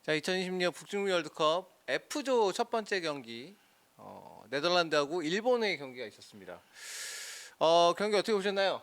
자, 2026 북중미 월드컵 F조 첫 번째 경기 네덜란드하고 일본의 경기가 있었습니다. 경기 어떻게 보셨나요?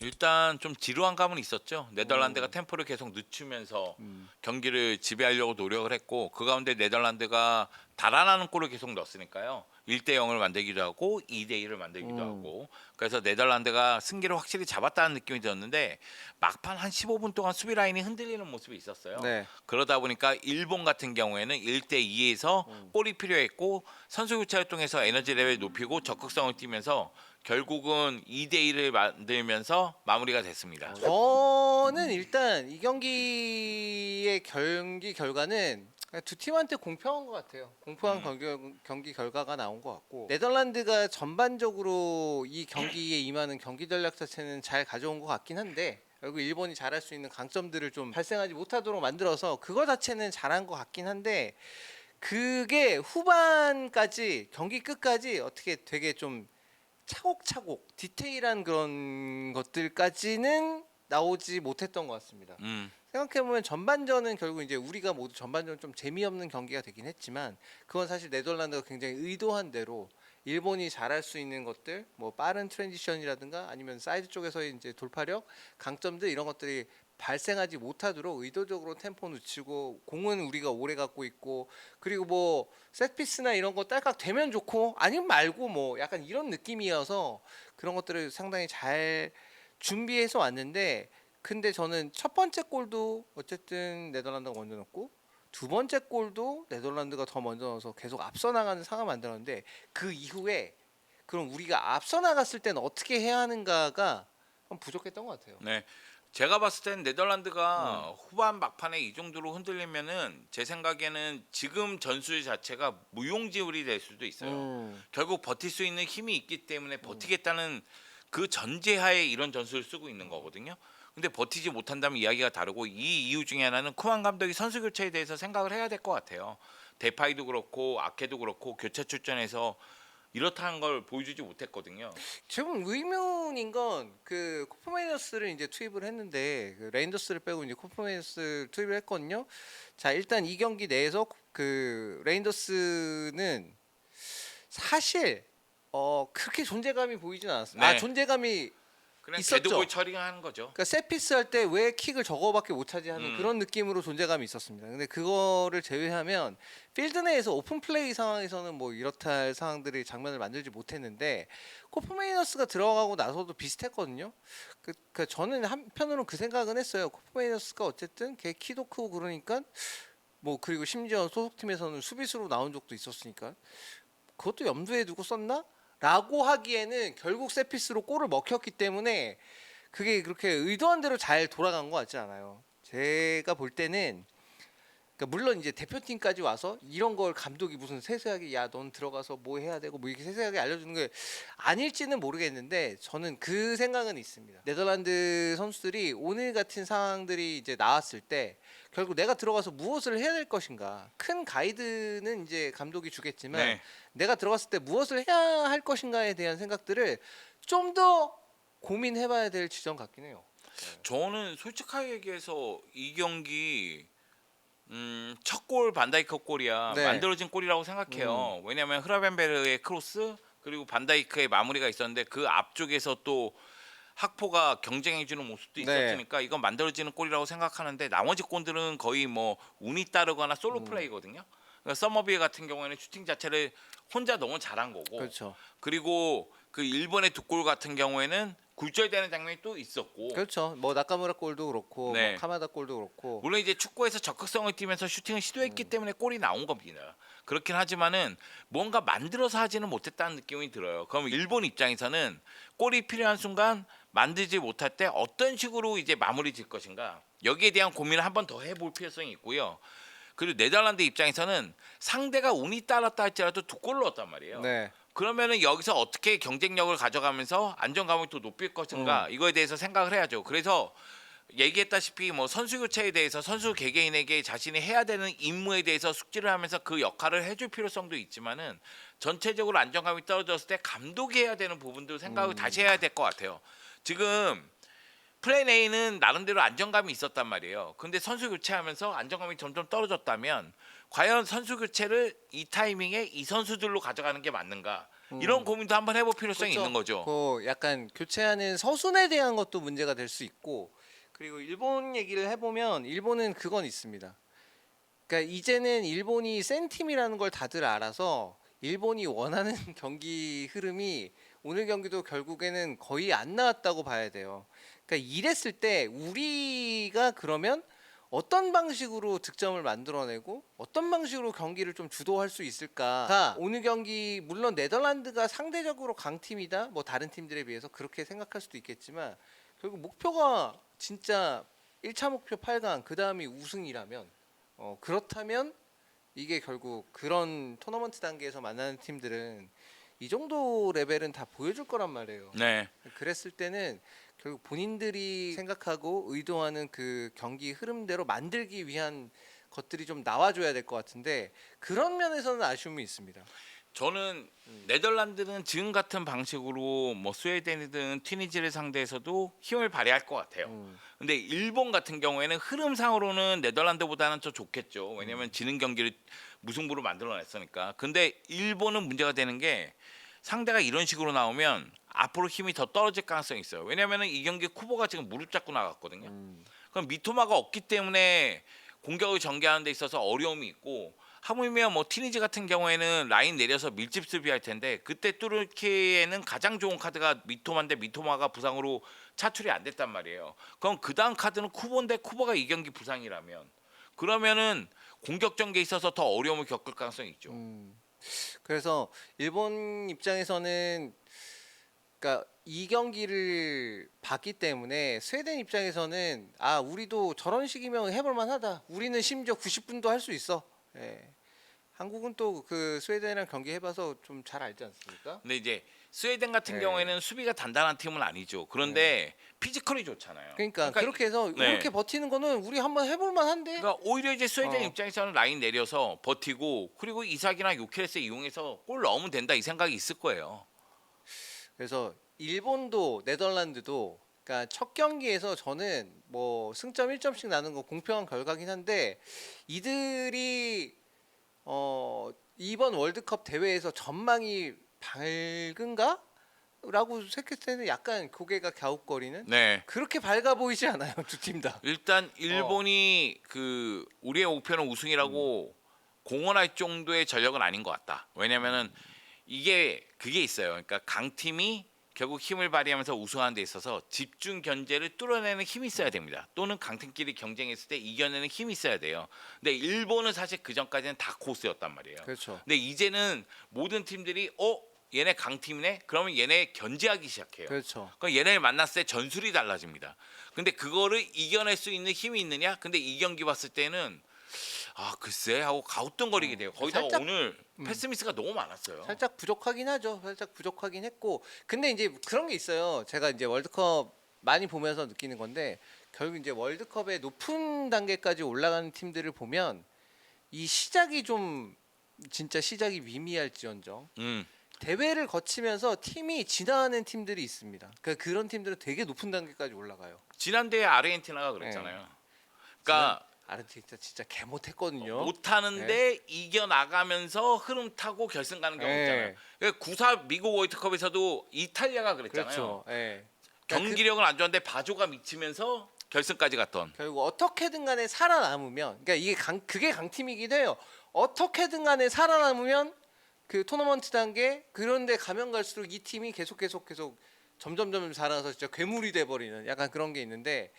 일단 좀 지루한 감은 있었죠. 네덜란드가 음, 템포를 계속 늦추면서 음, 경기를 지배하려고 노력을 했고 그 가운데 네덜란드가 달아나는 골을 계속 넣었으니까요. 1대 0을 만들기도 하고 2대 1을 만들기도 음, 하고 그래서 네덜란드가 승기를 확실히 잡았다는 느낌이 들었는데 막판 한 15분 동안 수비 라인이 흔들리는 모습이 있었어요. 네, 그러다 보니까 일본 같은 경우에는 1대 2에서 음. 골이 필요했고 선수 교체를 통해서 에너지 레벨을 높이고 적극성을 띠면서 결국은 2대 1을 만들면서 마무리가 됐습니다. 저는 일단 이 경기의 경기 결과는 두 팀한테 공평한 것 같아요. 공평한 음. 경기 결과가 나온 것 같고 네덜란드가 전반적으로 이 경기에 임하는 경기 전략 자체는 잘 가져온 것 같긴 한데 결국 일본이 잘할 수 있는 강점들을 좀 발생하지 못하도록 만들어서 그거 자체는 잘한 것 같긴 한데 그게 후반까지 경기 끝까지 어떻게 되게 좀 차곡차곡 디테일한 그런 것들까지는 나오지 못했던 것 같습니다. 음. 생각해보면 전반전은 결국 이제 우리가 모두 전반전 좀 재미없는 경기가 되긴 했지만 그건 사실 네덜란드가 굉장히 의도한 대로 일본이 잘할 수 있는 것들 뭐 빠른 트랜지션이라든가 아니면 사이드 쪽에서의 이제 돌파력 강점들 이런 것들이 발생하지 못하도록 의도적으로 템포 늦추고 공은 우리가 오래 갖고 있고 그리고 뭐 셋피스나 이런 거 딸깍 되면 좋고 아니면 말고 뭐 약간 이런 느낌이어서 그런 것들을 상당히 잘 준비해서 왔는데 근데 저는 첫 번째 골도 어쨌든 네덜란드가 먼저 넣고 두 번째 골도 네덜란드가 더 먼저 넣어서 계속 앞서 나가는 상황을 만들었는데 그 이후에 그럼 우리가 앞서 나갔을 때는 어떻게 해야 하는가가 좀 부족했던 것 같아요. 네. 제가 봤을 땐 음, 네덜란드가 후반 막판에 이 정도로 흔들리면은 제 생각에는 지금 전술 자체가 무용지물이 될 수도 있어요. 음, 결국 버틸 수 있는 힘이 있기 때문에 음, 버티겠다는 그 전제하에 이런 전술을 쓰고 있는 거거든요. 근데 버티지 못한다면 이야기가 다르고 이 이유 중에 하나는 쿠만 감독이 선수 교체에 대해서 생각을 해야 될 것 같아요. 데파이도 그렇고 아케도 그렇고 교체 출전해서 이렇다는 걸 보여주지 못했거든요. 지금 의문인 건 그 코프메이너스를 이제 투입을 했는데 그 레인더스를 빼고 이제 코프메이너스 투입을 했거든요. 자 일단 이 경기 내에서 그 레인더스는 사실 그렇게 존재감이 보이진 않았어요. 아 네. 존재감이 그냥 데드볼 있었죠. 처리하는 거죠. 그러니까 세피스 할 때 왜 킥을 저거밖에 못 차지 하는 음. 그런 느낌으로 존재감이 있었습니다. 근데 그거를 제외하면 필드 내에서 오픈 플레이 상황에서는 뭐 이렇다 할 상황들이 장면을 만들지 못했는데 코프메이너스가 들어가고 나서도 비슷했거든요. 저는 한편으로는 그 생각은 했어요. 코프메이너스가 어쨌든 걔 키도 크고 그러니까 뭐 그리고 심지어 소속팀에서는 수비수로 나온 적도 있었으니까 그것도 염두에 두고 썼나? 라고 하기에는 결국 세피스로 골을 먹혔기 때문에 그게 그렇게 의도한 대로 잘 돌아간 것 같지 않아요. 제가 볼 때는 그러니까 물론 이제 대표팀까지 와서 이런 걸 감독이 무슨 세세하게 야 넌 들어가서 뭐 해야 되고 뭐 이렇게 세세하게 알려주는 게 아닐지는 모르겠는데 저는 그 생각은 있습니다. 네덜란드 선수들이 오늘 같은 상황들이 이제 나왔을 때 결국 내가 들어가서 무엇을 해야 될 것인가 큰 가이드는 이제 감독이 주겠지만 네. 내가 들어갔을 때 무엇을 해야 할 것인가에 대한 생각들을 좀 더 고민해봐야 될 지점 같긴 해요. 저는 솔직하게 얘기해서 이 경기 첫 골 반다이크 골이야 네. 만들어진 골이라고 음. 생각해요. 왜냐하면 흐라벤베르의 크로스 그리고 반다이크의 마무리가 있었는데 그 앞쪽에서 또 학포가 경쟁해주는 모습도 네. 있었으니까 이건 만들어지는 골이라고 생각하는데 나머지 골들은 거의 뭐 운이 따르거나 솔로 음. 플레이거든요. 그러니까 서머비에 같은 경우에는 슈팅 자체를 혼자 너무 잘한 거고 그렇죠. 그리고 그 일본의 두 골 같은 경우에는 굴절되는 장면이 또 있었고 그렇죠. 뭐 나카무라 골도 그렇고 뭐 네. 카마다 골도 그렇고. 물론 이제 축구에서 적극성을 띠면서 슈팅을 시도했기 음. 때문에 골이 나온 겁니다. 그렇긴 하지만은 뭔가 만들어서 하지는 못했다는 느낌이 들어요. 그럼 일본 입장에서는 골이 필요한 순간 만들지 못할 때 어떤 식으로 이제 마무리 질 것인가 여기에 대한 고민을 한 번 더 해볼 필요성이 있고요. 그리고 네덜란드 입장에서는 상대가 운이 따랐다 할지라도 두 골을 넣었단 말이에요. 네. 그러면은 여기서 어떻게 경쟁력을 가져가면서 안정감을 또 높일 음. 것인가 이거에 대해서 생각을 해야죠. 그래서 얘기했다시피 뭐 선수 교체에 대해서 선수 개개인에게 자신이 해야 되는 임무에 대해서 숙지를 하면서 그 역할을 해줄 필요성도 있지만은 전체적으로 안정감이 떨어졌을 때 감독이 해야 되는 부분도 생각을 다시 음. 해야 될 것 같아요. 지금 플랜 A는 나름대로 안정감이 있었단 말이에요. 근데 선수 교체하면서 안정감이 점점 떨어졌다면 과연 선수 교체를 이 타이밍에 이 선수들로 가져가는 게 맞는가? 이런 고민도 한번 해볼 필요성이 있는 거죠. 그 약간 교체하는 서순에 대한 것도 문제가 될 수 있고, 그리고 일본 얘기를 해보면 일본은 그건 있습니다. 그러니까 이제는 일본이 센 팀이라는 걸 다들 알아서 일본이 원하는 경기 흐름이 오늘 경기도 결국에는 거의 안 나왔다고 봐야 돼요. 그러니까 이랬을 때 우리가 그러면 어떤 방식으로 득점을 만들어내고 어떤 방식으로 경기를 좀 주도할 수 있을까? 오늘 경기 물론 네덜란드가 상대적으로 강팀이다. 뭐 다른 팀들에 비해서 그렇게 생각할 수도 있겠지만 결국 목표가 진짜 1차 목표 8강 그다음이 우승이라면 그렇다면 이게 결국 그런 토너먼트 단계에서 만나는 팀들은 이 정도 레벨은 다 보여줄 거란 말이에요. 네. 그랬을 때는 결국 본인들이 생각하고 의도하는 그 경기 흐름대로 만들기 위한 것들이 좀 나와줘야 될 것 같은데 그런 면에서는 아쉬움이 있습니다. 저는 네덜란드는 지금 같은 방식으로 뭐 스웨덴이든 튀니지를 상대해서도 힘을 발휘할 것 같아요. 근데 일본 같은 경우에는 흐름상으로는 네덜란드보다는 더 좋겠죠. 왜냐하면 지는 경기를 무승부로 만들어냈으니까. 근데 일본은 문제가 되는 게 상대가 이런 식으로 나오면 앞으로 힘이 더 떨어질 가능성이 있어요. 왜냐하면 이 경기 쿠보가 지금 무릎 잡고 나갔거든요. 그럼 미토마가 없기 때문에 공격을 전개하는 데 있어서 어려움이 있고, 하물며 뭐 티니지 같은 경우에는 라인 내려서 밀집 수비할 텐데 그때 뚜르키에는 가장 좋은 카드가 미토마인데 미토마가 부상으로 차출이 안 됐단 말이에요. 그럼 그 다음 카드는 쿠보인데 쿠보가 이 경기 부상이라면 그러면은 공격 전개에 있어서 더 어려움을 겪을 가능성이 있죠. 그래서 일본 입장에서는 그러니까 이 경기를 봤기 때문에 스웨덴 입장에서는 아 우리도 저런 식이면 해볼만하다. 우리는 심지어 90분도 할 수 있어. 예. 한국은 또 그 스웨덴이랑 경기 해봐서 좀 잘 알지 않습니까? 근데 이제 스웨덴 같은 네. 경우에는 수비가 단단한 팀은 아니죠. 그런데 피지컬이 좋잖아요. 그러니까 그렇게 해서 네. 이렇게 버티는 거는 우리 한번 해볼만한데. 그러니까 오히려 이제 스웨덴 어. 입장에서는 라인 내려서 버티고 그리고 이삭이나 요케레스 이용해서 골 넣으면 된다 이 생각이 있을 거예요. 그래서 일본도 네덜란드도 그러니까 첫 경기에서 저는 뭐 승점 1점씩 나는 거 공평한 결과긴 한데 이들이 이번 월드컵 대회에서 전망이 밝은가? 라고 생각했을 때는 약간 고개가 갸웃거리는 네. 그렇게 밝아 보이지 않아요 두 팀 다. 일단 일본이 그 우리의 목표는 우승이라고 공언할 정도의 전력은 아닌 것 같다. 왜냐면은 이게 그게 있어요. 그러니까 강팀이 결국 힘을 발휘하면서 우승하는 데 있어서 집중 견제를 뚫어내는 힘이 있어야 됩니다. 또는 강팀끼리 경쟁했을 때 이겨내는 힘이 있어야 돼요. 근데 일본은 사실 그 전까지는 다 코스였단 말이에요. 그렇죠. 근데 이제는 모든 팀들이 얘네 강팀이네? 그러면 얘네 견제하기 시작해요. 그렇죠. 그럼 얘네를 만났을 때 전술이 달라집니다. 근데 그거를 이겨낼 수 있는 힘이 있느냐? 근데 이 경기 봤을 때는 글쎄 하고 가우뚱거리게 돼요. 거기다가 살짝, 오늘 패스미스가 너무 많았어요. 살짝 부족하긴 하죠. 살짝 부족하긴 했고 근데 이제 그런 게 있어요. 제가 이제 월드컵 많이 보면서 느끼는 건데 결국 이제 월드컵의 높은 단계까지 올라가는 팀들을 보면 이 시작이 좀 진짜 시작이 미미할지언정 대회를 거치면서 팀이 진화하는 팀들이 있습니다. 그러니까 그런 팀들은 되게 높은 단계까지 올라가요. 지난 대회 아르헨티나가 그랬잖아요. 그러니까 아르헨티나 진짜 개 못했거든요. 못하는데 이겨 나가면서 흐름 타고 결승 가는 경우 네. 있잖아요. 그러니까 94 미국 월드컵에서도 이탈리아가 그랬잖아요. 그렇죠. 예. 경기력은 안 좋았는데 바조가 미치면서 결승까지 갔던. 결국 어떻게든 간에 살아남으면 그러니까 이게 그게 강팀이기도 해요. 어떻게든 간에 살아남으면 그 토너먼트 단계 그런데 가면 갈수록 이 팀이 계속 점점 자라서 진짜 괴물이 돼 버리는 약간 그런 게 있는데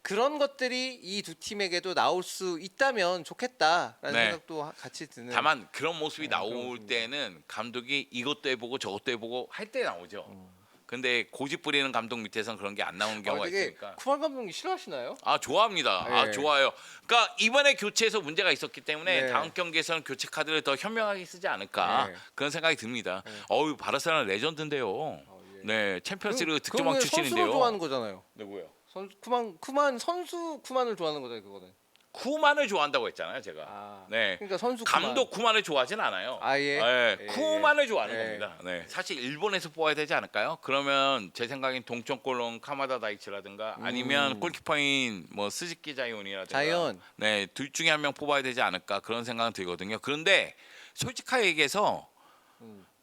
그런 것들이 이 두 팀에게도 나올 수 있다면 좋겠다라는 네. 생각도 같이 드는. 다만 그런 모습이 네, 그런 나올 모습입니다. 때는 감독이 이것도 해보고 저것도 해보고 할 때 나오죠. 근데 고집 부리는 감독 밑에서는 그런 게 안 나오는 경우가 되게 있으니까. 쿠만 감독님 싫어하시나요? 좋아합니다. 네. 좋아요. 그러니까 이번에 교체에서 문제가 있었기 때문에 네. 다음 경기에서는 교체 카드를 더 현명하게 쓰지 않을까 네. 그런 생각이 듭니다. 네. 바르셀로나 레전드인데요. 예. 네, 챔피언스리그 그러면 득점왕 선수를 출신인데요. 좋아하는 거잖아요. 누구요? 쿠만 선수 쿠만을 좋아하는 거잖아요, 그거는. 쿠만을 좋아한다고 했잖아요, 제가. 아, 네. 그러니까 선수 감독 쿠만을 좋아하진 않아요. 아예 네, 쿠만을 좋아하는 예. 겁니다. 네. 사실 일본에서 뽑아야 되지 않을까요? 그러면 제 생각엔 동점골롱 카마다 다이치라든가 아니면 골키퍼인 뭐 스즈키 자이온이라든가 자이온. 네, 둘 중에 한 명 뽑아야 되지 않을까 그런 생각은 들거든요. 그런데 솔직하게 얘기해서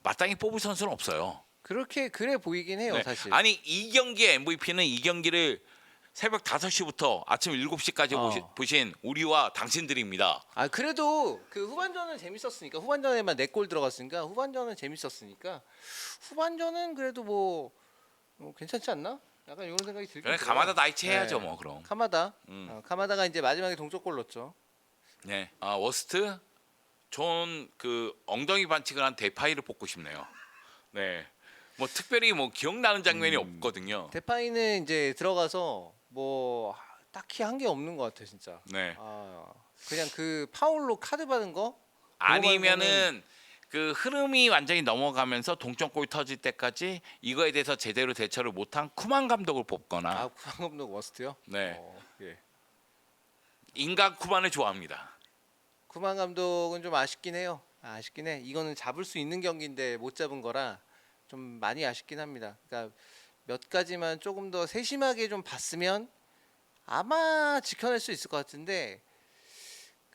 마땅히 뽑을 선수는 없어요. 그렇게 그래 보이긴 해요, 네. 사실. 아니 이 경기의 MVP는 이 경기를 새벽 5시부터 아침 7시까지 보신 우리와 당신들입니다. 아 그래도 그 후반전은 재밌었으니까 후반전에만 4골 들어갔으니까 후반전은 재밌었으니까 후반전은 그래도 뭐 괜찮지 않나? 약간 이런 생각이 들긴 그래 들어요. 가마다 나이치 해야죠 네. 뭐 그럼. 카마다. 카마다가 이제 마지막에 동점골 넣었죠. 네. 아 워스트 존 그 엉덩이 반칙을 한 데파이를 뽑고 싶네요. 네. 뭐 특별히 뭐 기억나는 장면이 없거든요. 데파이는 이제 들어가서 뭐 딱히 한 게 없는 것 같아 진짜. 네. 아 그냥 그 파울로 카드 받은 거 아니면은 그 흐름이 완전히 넘어가면서 동점골 터질 때까지 이거에 대해서 제대로 대처를 못한 쿠만 감독을 뽑거나 아 쿠만 감독 워스트요? 네. 예. 인간 쿠만을 좋아합니다. 쿠만 감독은 좀 아쉽긴 해요. 아쉽긴 해. 이거는 잡을 수 있는 경기인데 못 잡은 거라 좀 많이 아쉽긴 합니다. 그러니까 몇 가지만 조금 더 세심하게 좀 봤으면 아마 지켜낼 수 있을 것 같은데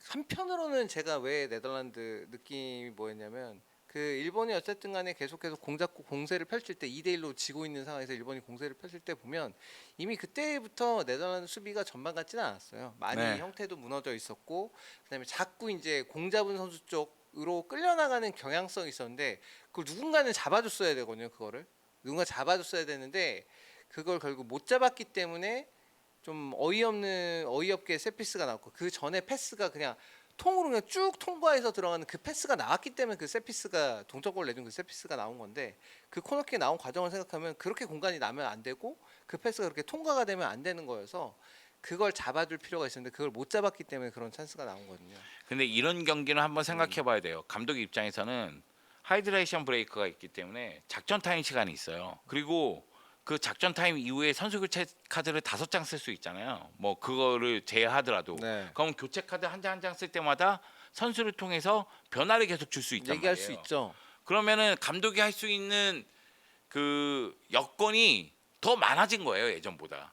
한편으로는 제가 왜 네덜란드 느낌이 뭐였냐면 그 일본이 어쨌든 간에 계속해서 공 잡고 공세를 펼칠 때 2대1로 지고 있는 상황에서 일본이 공세를 펼칠 때 보면 이미 그때부터 네덜란드 수비가 전반 같지는 않았어요. 많이 네. 형태도 무너져 있었고 그다음에 자꾸 이제 공 잡은 선수 쪽으로 끌려나가는 경향성이 있었는데 그걸 누군가는 잡아줬어야 되거든요. 그거를 누군가 잡아줬어야 되는데 그걸 결국 못 잡았기 때문에 좀 어이없게 세피스가 나왔고 그 전에 패스가 그냥 통으로 그냥 쭉 통과해서 들어가는 그 패스가 나왔기 때문에 그 세피스가 동점골 내준 그 세피스가 나온 건데 그 코너킥 나온 과정을 생각하면 그렇게 공간이 나면 안 되고 그 패스가 그렇게 통과가 되면 안 되는 거여서 그걸 잡아줄 필요가 있었는데 그걸 못 잡았기 때문에 그런 찬스가 나온 거거든요. 근데 이런 경기는 한번 생각해 봐야 돼요. 감독 입장에서는 하이드레이션 브레이크가 있기 때문에 작전 타임 시간이 있어요. 그리고 그 작전 타임 이후에 선수 교체 카드를 5장 쓸 수 있잖아요. 뭐 그거를 제외하더라도 네. 그럼 교체 카드 한 장 한 장 쓸 때마다 선수를 통해서 변화를 계속 줄 수 있단 얘기할 말이에요. 수 있죠. 그러면은 감독이 할 수 있는 그 여건이 더 많아진 거예요, 예전보다.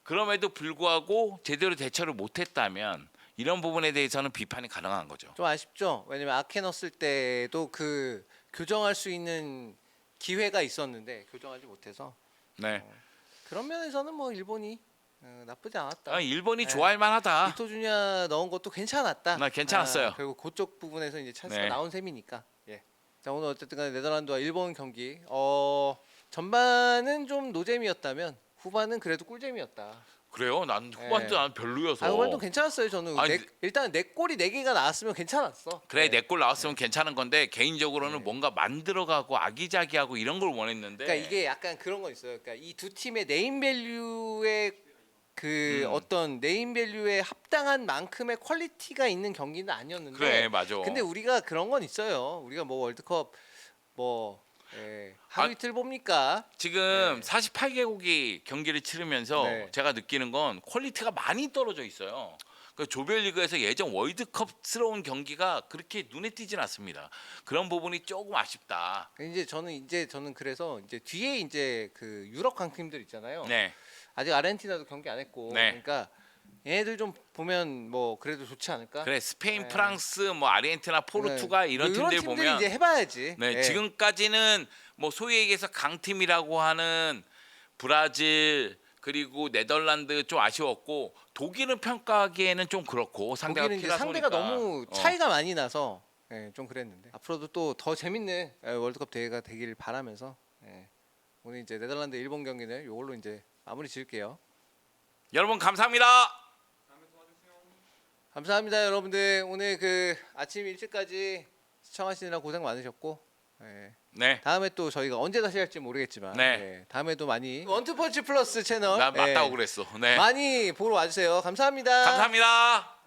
그럼에도 불구하고 제대로 대처를 못했다면 이런 부분에 대해서는 비판이 가능한 거죠. 좀 아쉽죠. 왜냐면 아케 넣었을 때도 그 교정할 수 있는 기회가 있었는데 교정하지 못해서 네. 그런 면에서는 뭐 일본이 나쁘지 않았다. 아, 일본이 네. 좋아할 만하다. 이토 주냐 넣은 것도 괜찮았다. 나 괜찮았어요. 그리고 그쪽 부분에서 이제 찬스가 네. 나온 셈이니까. 예. 자 오늘 어쨌든 간에 네덜란드와 일본 경기 전반은 좀 노잼이었다면 후반은 그래도 꿀잼이었다. 그래요? 난 후반도 네. 난 별로여서. 후반도 괜찮았어요. 저는 아니, 일단 내 골이 4개가 나왔으면 괜찮았어. 그래 네. 내 골 나왔으면 괜찮은 건데 개인적으로는 네. 뭔가 만들어가고 아기자기하고 이런 걸 원했는데. 그러니까 이게 약간 그런 거 있어요. 그러니까 이 두 팀의 네임밸류의 그 어떤 네임밸류에 합당한 만큼의 퀄리티가 있는 경기는 아니었는데. 그래 맞아. 근데 우리가 그런 건 있어요. 우리가 뭐 월드컵 뭐 하루 이틀 봅니까? 지금 네. 48개국이 경기를 치르면서 네. 제가 느끼는 건 퀄리티가 많이 떨어져 있어요. 그 조별리그에서 예전 월드컵스러운 경기가 그렇게 눈에 띄진 않습니다. 그런 부분이 조금 아쉽다. 이제 저는 그래서 이제 뒤에 이제 그 유럽 강팀들 있잖아요. 네, 아직 아르헨티나도 경기 안 했고. 네. 그러니까 얘네들 좀 보면 뭐 그래도 좋지 않을까? 그래 스페인, 네. 프랑스, 뭐 아르헨티나, 포르투갈 네. 이런 팀들 팀들이 보면 이제 해봐야지. 네, 예. 지금까지는 뭐 소위 얘기해서 강팀이라고 하는 브라질 그리고 네덜란드 좀 아쉬웠고 독일은 평가하기에는 좀 그렇고 상대가 독일은 이제 상대가 피라소니까. 너무 차이가 많이 나서 좀 그랬는데 앞으로도 또 더 재밌는 월드컵 대회가 되길 바라면서 오늘 이제 네덜란드 일본 경기는 이걸로 이제 마무리 지을게요. 여러분 감사합니다. 감사합니다, 여러분들. 오늘 그 아침 일찍까지 시청하시느라 고생 많으셨고 네, 다음에 또 저희가 언제 다시 할지 모르겠지만 네. 다음에도 많이 원투펀치 플러스 채널 나 맞다고 그랬어. 네, 많이 보러 와주세요. 감사합니다. 감사합니다.